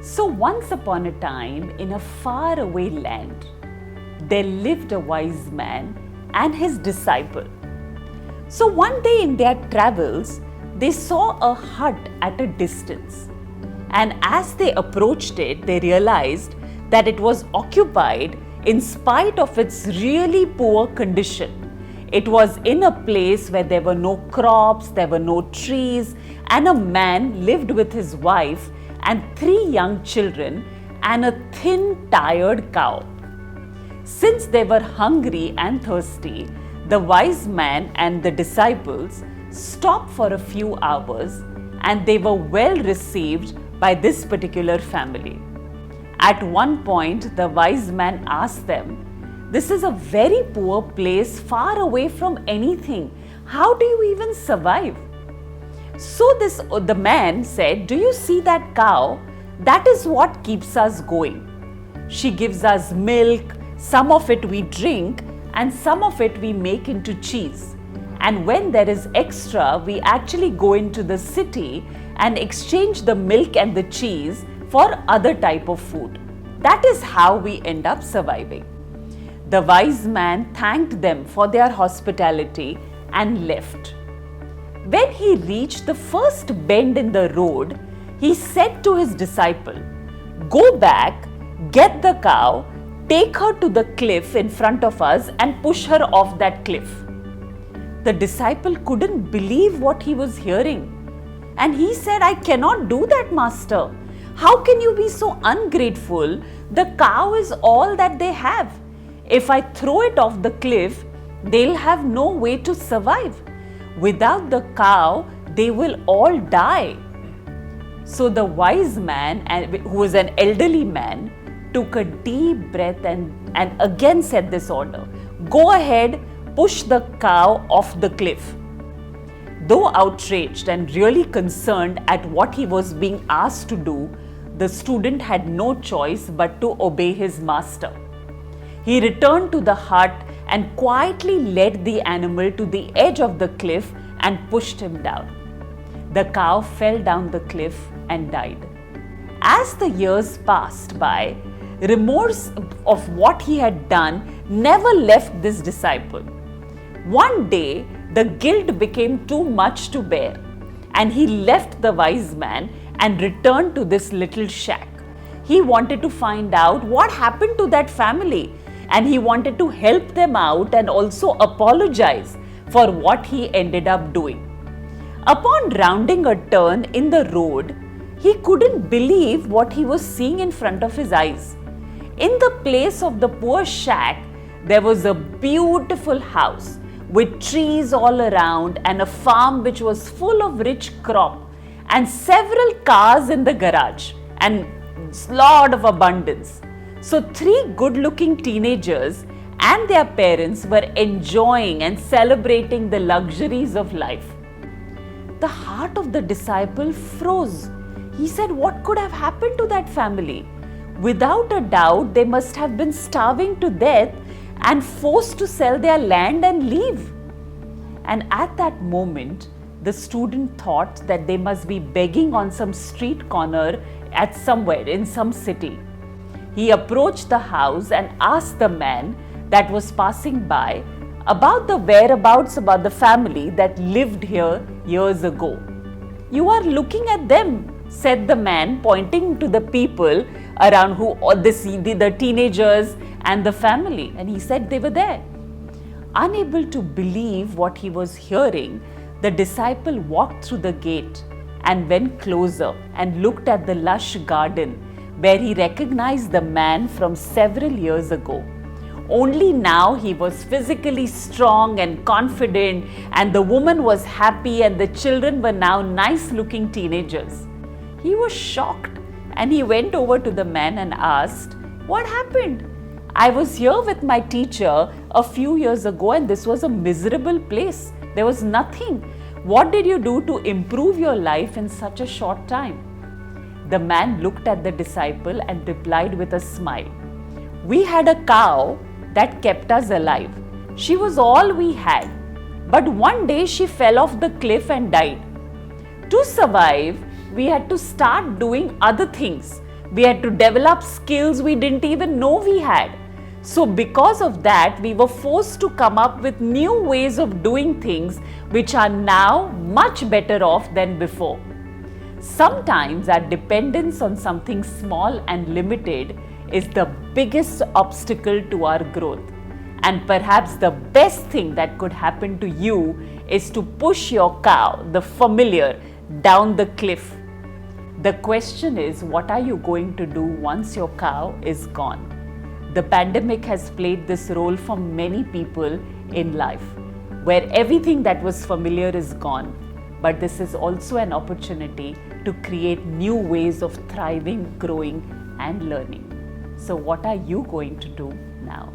So once upon a time, in a faraway land, there lived a wise man and his disciple. So one day in their travels, they saw a hut at a distance. And as they approached it, they realized that it was occupied in spite of its really poor condition. It was in a place where there were no crops, there were no trees, and a man lived with his wife and 3 young children and a thin, tired cow. Since they were hungry and thirsty, the wise man and the disciples stopped for a few hours, and they were well received by this particular family. At one point, the wise man asked them, "This is a very poor place, far away from anything. How do you even survive?" So the man said, "Do you see that cow? That is what keeps us going. She gives us milk, some of it we drink, and some of it we make into cheese. And when there is extra, we actually go into the city and exchange the milk and the cheese for other type of food. That is how we end up surviving." The wise man thanked them for their hospitality and left. When he reached the first bend in the road, he said to his disciple, "Go back, get the cow, take her to the cliff in front of us and push her off that cliff." The disciple couldn't believe what he was hearing. And he said, "I cannot do that, Master. How can you be so ungrateful? The cow is all that they have. If I throw it off the cliff, they'll have no way to survive. Without the cow, they will all die." So the wise man, who was an elderly man, took a deep breath and again said this order, "Go ahead, push the cow off the cliff." Though outraged and really concerned at what he was being asked to do, the student had no choice but to obey his master. He returned to the hut and quietly led the animal to the edge of the cliff and pushed him down. The cow fell down the cliff and died. As the years passed by, remorse of what he had done never left this disciple. One day, the guilt became too much to bear, and he left the wise man and returned to this little shack. He wanted to find out what happened to that family, and he wanted to help them out and also apologize for what he ended up doing. Upon rounding a turn in the road, he couldn't believe what he was seeing in front of his eyes. In the place of the poor shack, there was a beautiful house with trees all around and a farm which was full of rich crop and several cars in the garage and lot of abundance. So 3 good-looking teenagers and their parents were enjoying and celebrating the luxuries of life. The heart of the disciple froze. He said, "What could have happened to that family? Without a doubt, they must have been starving to death and forced to sell their land and leave." And at that moment, the student thought that they must be begging on some street corner at somewhere in some city. He approached the house and asked the man that was passing by about the whereabouts about the family that lived here years ago. "You are looking at them," said the man, pointing to the people around the teenagers and the family. And he said they were there. Unable to believe what he was hearing, the disciple walked through the gate and went closer and looked at the lush garden where he recognized the man from several years ago. Only now he was physically strong and confident, and the woman was happy, and the children were now nice-looking teenagers. He was shocked, and he went over to the man and asked, "What happened? I was here with my teacher a few years ago, and this was a miserable place. There was nothing. What did you do to improve your life in such a short time?" The man looked at the disciple and replied with a smile, "We had a cow that kept us alive. She was all we had. But one day she fell off the cliff and died. To survive, we had to start doing other things. We had to develop skills we didn't even know we had. So because of that, we were forced to come up with new ways of doing things which are now much better off than before. Sometimes our dependence on something small and limited is the biggest obstacle to our growth. And perhaps the best thing that could happen to you is to push your cow, the familiar, down the cliff. The question is, what are you going to do once your cow is gone? The pandemic has played this role for many people in life, where everything that was familiar is gone. But this is also an opportunity to create new ways of thriving, growing, and learning. So, what are you going to do now?